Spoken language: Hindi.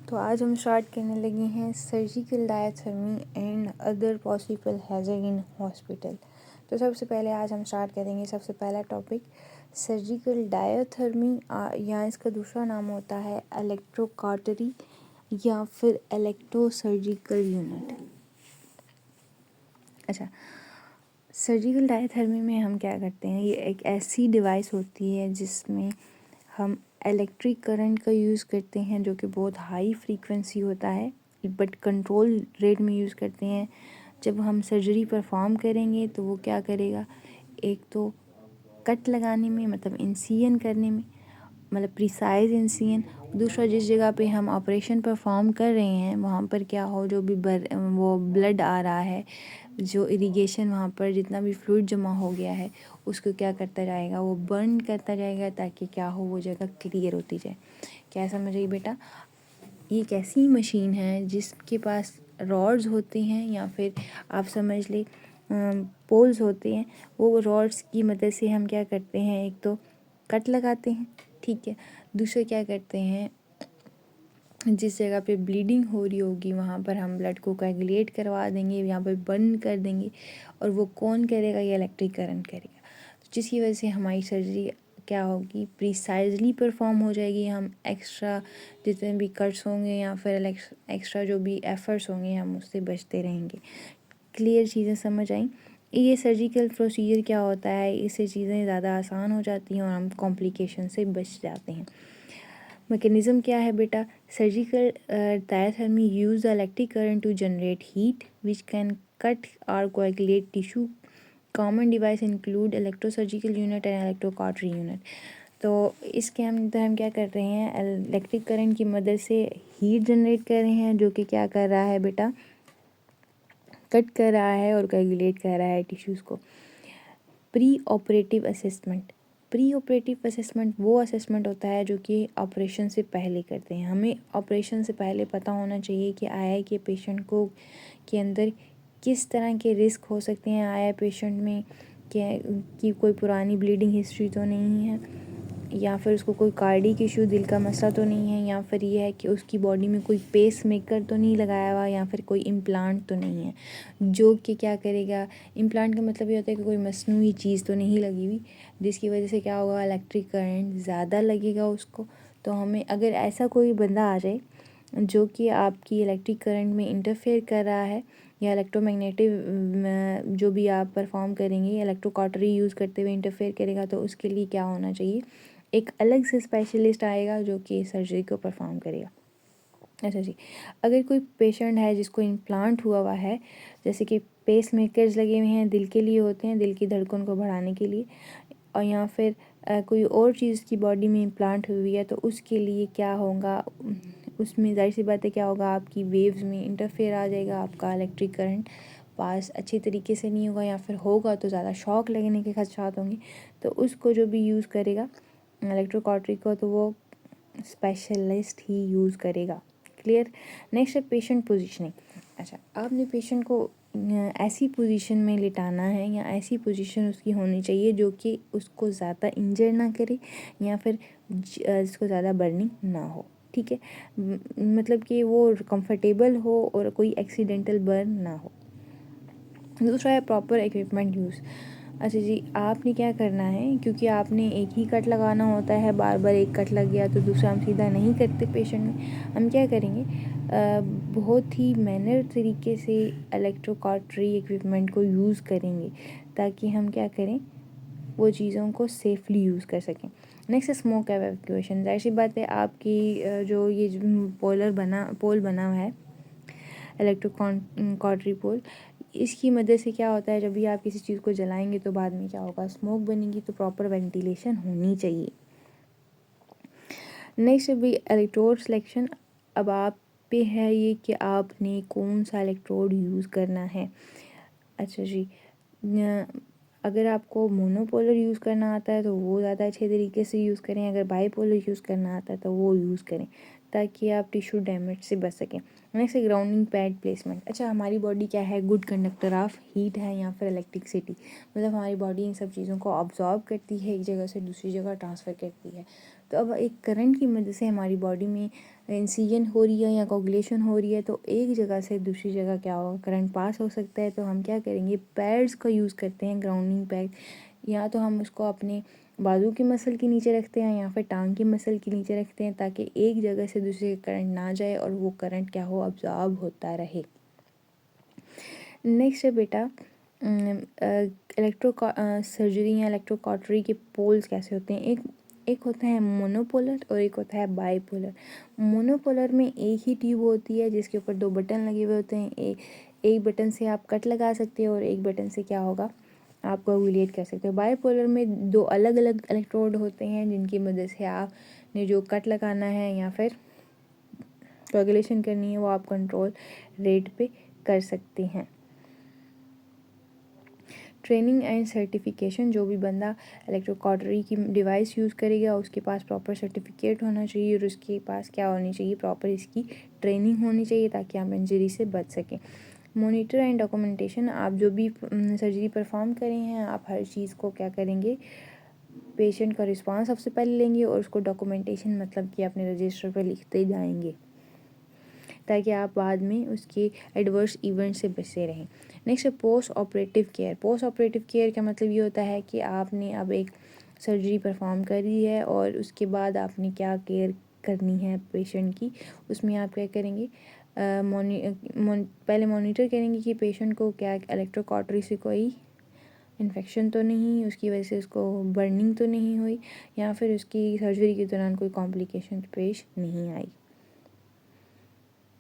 तो आज हम स्टार्ट करने लगे हैं surgical diathermy and other possible hazard in hospital. तो सबसे पहले आज हम स्टार्ट करेंगे सबसे पहला टॉपिक सर्जिकल डायथर्मी, या इसका दूसरा नाम होता है इलेक्ट्रोकॉटरी या फिर इलेक्ट्रोसर्जिकल यूनिट। अच्छा, सर्जिकल डायथर्मी में हम क्या करते हैं, ये एक ऐसी डिवाइस होती है जिसमें हम इलेक्ट्रिक करंट का यूज़ करते हैं जो कि बहुत हाई फ्रीक्वेंसी होता है, बट कंट्रोल रेट में यूज़ करते हैं। जब हम सर्जरी परफॉर्म करेंगे तो वो क्या करेगा, एक तो कट लगाने में मतलब इंसिजन करने में, मतलब प्रिसाइज इंसिजन। दूसरा, जिस जगह पे हम ऑपरेशन परफॉर्म कर रहे हैं वहाँ पर क्या हो, जो भी वो ब्लड आ रहा है, जो इरिगेशन वहाँ पर जितना भी फ्लूइड जमा हो गया है उसको क्या करता जाएगा, वो बर्न करता जाएगा ताकि क्या हो, वो जगह क्लियर होती जाए। क्या समझ रही बेटा? ये एक ऐसी मशीन है जिसके पास रॉड्स होते हैं या फिर आप समझ ले पोल्स होते हैं। वो रॉड्स की मदद से हम क्या करते हैं, एक तो कट लगाते हैं, ठीक है। दूसरे क्या करते हैं, जिस जगह पे ब्लीडिंग हो रही होगी वहाँ पर हम ब्लड को कोएगुलेट करवा देंगे, यहाँ पर बर्न कर देंगे। और वो कौन करेगा, ये इलेक्ट्रिक करंट करेगा। तो जिसकी वजह से हमारी सर्जरी क्या होगी, प्रिसाइजली परफॉर्म हो जाएगी। हम एक्स्ट्रा जितने भी कट्स होंगे या फिर एक्स्ट्रा जो भी एफर्ट्स होंगे हम उससे बचते रहेंगे। क्लियर चीज़ें समझ आई? ये सर्जिकल प्रोसीजर क्या होता है, इससे चीज़ें ज़्यादा आसान हो जाती हैं और हम कॉम्प्लिकेशन से बच जाते हैं। मैकेनिज़्म क्या है बेटा, surgical diathermy use the electric current to generate heat which can cut or coagulate tissue. Common device include electrosurgical unit and electrocautery unit. तो इसके अंदर हम क्या कर रहे हैं, इलेक्ट्रिक करंट की मदद से हीट जनरेट कर रहे हैं जो कि क्या कर रहा है बेटा, कट कर रहा है और कोएगुलेट कर रहा है टिश्यूज़ को। Pre operative assessment, pre operative assessment वो असेसमेंट होता है जो कि ऑपरेशन से पहले करते हैं। हमें ऑपरेशन से पहले पता होना चाहिए कि आया कि पेशेंट को के अंदर किस तरह के रिस्क हो सकते हैं, आया पेशेंट में कि कोई पुरानी ब्लीडिंग हिस्ट्री तो नहीं है, या फिर उसको कोई कार्डिक इशू, दिल का मसला तो नहीं है, या फिर ये है कि उसकी बॉडी में कोई पेस मेकर तो नहीं लगाया हुआ, या फिर कोई इम्प्लांट तो नहीं है जो कि क्या करेगा। इम्प्लांट का मतलब ये होता है कि कोई मसनूई चीज़ तो नहीं लगी हुई जिसकी वजह से क्या होगा, इलेक्ट्रिक करंट ज़्यादा लगेगा उसको। तो हमें अगर ऐसा कोई बंदा आ जाए जो कि आपकी इलेक्ट्रिक करंट में इंटरफेयर कर रहा है या इलेक्ट्रोमैग्नेटिक जो भी आप परफॉर्म करेंगे इलेक्ट्रोकॉटरी यूज़ करते हुए इंटरफेयर करेगा, तो उसके लिए क्या होना चाहिए, एक अलग से स्पेशलिस्ट आएगा जो कि सर्जरी को परफॉर्म करेगा। अच्छा जी, अगर कोई पेशेंट है जिसको इम्प्लांट हुआ हुआ है, जैसे कि पेस मेकर्स लगे हुए हैं, दिल के लिए होते हैं, दिल की धड़कन को बढ़ाने के लिए, और या फिर कोई और चीज़ की बॉडी में इम्प्लांट हुई है, तो उसके लिए क्या होगा, उसमें जाहिर सी बात है क्या होगा, आपकी वेव्स में इंटरफेयर आ जाएगा, आपका इलेक्ट्रिक करंट पास अच्छे तरीके से नहीं होगा, या फिर होगा तो ज़्यादा शॉक लगने के खदशात होंगे। तो उसको जो भी यूज़ करेगा इलेक्ट्रोकॉटरी को, तो वो स्पेशलिस्ट ही यूज़ करेगा। क्लियर? नेक्स्ट है पेशेंट पोजीशनिंग। अच्छा, आपने पेशेंट को ऐसी पोजीशन में लिटाना है या ऐसी पोजीशन उसकी होनी चाहिए जो कि उसको ज़्यादा इंजर ना करे या फिर जिसको ज़्यादा बर्निंग ना हो, ठीक है। मतलब कि वो कंफर्टेबल हो और कोई एक्सीडेंटल बर्न ना हो। दूसरा है प्रॉपर इक्विपमेंट यूज़। अच्छा जी, आपने क्या करना है, क्योंकि आपने एक ही कट लगाना होता है, बार बार एक कट लग गया तो दूसरा हम सीधा नहीं करते पेशेंट में। हम क्या करेंगे, बहुत ही मैनर तरीके से इलेक्ट्रोकॉटरी इक्विपमेंट को यूज़ करेंगे ताकि हम क्या करें, वो चीज़ों को सेफली यूज़ कर सकें। नेक्स्ट है स्मोक एवैक्यूएशन। जाहिर सी बात है आपकी जो ये पोल बना हुआ है इलेक्ट्रोकॉटरी पोल, इसकी मदद से क्या होता है, जब भी आप किसी चीज़ को जलाएंगे तो बाद में क्या होगा, स्मोक बनेगी, तो प्रॉपर वेंटिलेशन होनी चाहिए। नेक्स्ट भी इलेक्ट्रोड सिलेक्शन। अब आप पे है ये कि आपने कौन सा इलेक्ट्रोड यूज़ करना है। अच्छा जी, अगर आपको मोनोपोलर यूज़ करना आता है तो वो ज़्यादा अच्छे तरीके से यूज़ करें, अगर बाईपोलर यूज़ करना आता है तो वो यूज़ करें ताकि आप टिश्यू डैमेज से बच सकें। नेक्स्ट है ग्राउंडिंग पैड प्लेसमेंट। अच्छा, हमारी बॉडी क्या है, गुड कंडक्टर ऑफ हीट है या फिर इलेक्ट्रिसिटी, मतलब हमारी बॉडी इन सब चीज़ों को ऑब्जॉर्व करती है, एक जगह से दूसरी जगह ट्रांसफ़र करती है। तो अब एक करंट की मदद से हमारी बॉडी में इंसिजन हो रही है या कोगुलेशन हो रही है तो एक जगह से दूसरी जगह क्या होगा, करंट पास हो सकता है। तो हम क्या करेंगे, पैड्स का यूज़ करते हैं, ग्राउंडिंग पैड। या तो हम उसको अपने बाजू की मसल के नीचे रखते हैं या फिर टांग की मसल के नीचे रखते हैं, ताकि एक जगह से दूसरी करंट ना जाए और वो करंट क्या हो, अब्जॉर्ब होता रहे। नेक्स्ट है बेटा सर्जरी या इलेक्ट्रोकॉटरी के पोल्स कैसे होते हैं। एक होता है मोनोपोलर और एक होता है बाईपोलर। मोनोपोलर में एक ही ट्यूब होती है जिसके ऊपर 2 बटन लगे हुए होते हैं। एक बटन से आप कट लगा सकते हो और एक बटन से क्या होगा, आप कोगुलेट कर सकते हो। बाईपोलर में 2 अलग अलग इलेक्ट्रोड होते हैं जिनकी मदद से आपने जो कट लगाना है या फिर कोगुलेशन करनी है वो आप कंट्रोल रेट पे कर सकते हैं। ट्रेनिंग एंड सर्टिफिकेशन, जो भी बंदा इलेक्ट्रोकॉटरी की डिवाइस यूज़ करेगा उसके पास प्रॉपर सर्टिफिकेट होना चाहिए और उसके पास क्या होनी चाहिए, प्रॉपर इसकी ट्रेनिंग होनी चाहिए ताकि आप इंजरी से बच सकें। मॉनिटर एंड डॉक्यूमेंटेशन, आप जो भी सर्जरी परफॉर्म करें हैं आप हर चीज़ को क्या करेंगे, पेशेंट का रिस्पॉन्स सबसे पहले लेंगे और उसको डॉक्यूमेंटेशन मतलब कि अपने रजिस्टर पर लिखते जाएंगे ताकि आप बाद में उसके एडवर्स इवेंट से बचे रहें। नेक्स्ट है post operative care. Post operative care का मतलब ये होता है कि आपने अब एक सर्जरी परफॉर्म करी है और उसके बाद आपने क्या केयर करनी है पेशेंट की। उसमें आप क्या करेंगे, पहले मॉनिटर करेंगे कि पेशेंट को क्या इलेक्ट्रोकॉटरी से कोई इन्फेक्शन तो नहीं, उसकी वजह से उसको बर्निंग तो नहीं हुई या फिर उसकी सर्जरी के दौरान कोई कॉम्प्लिकेशन पेश नहीं आई।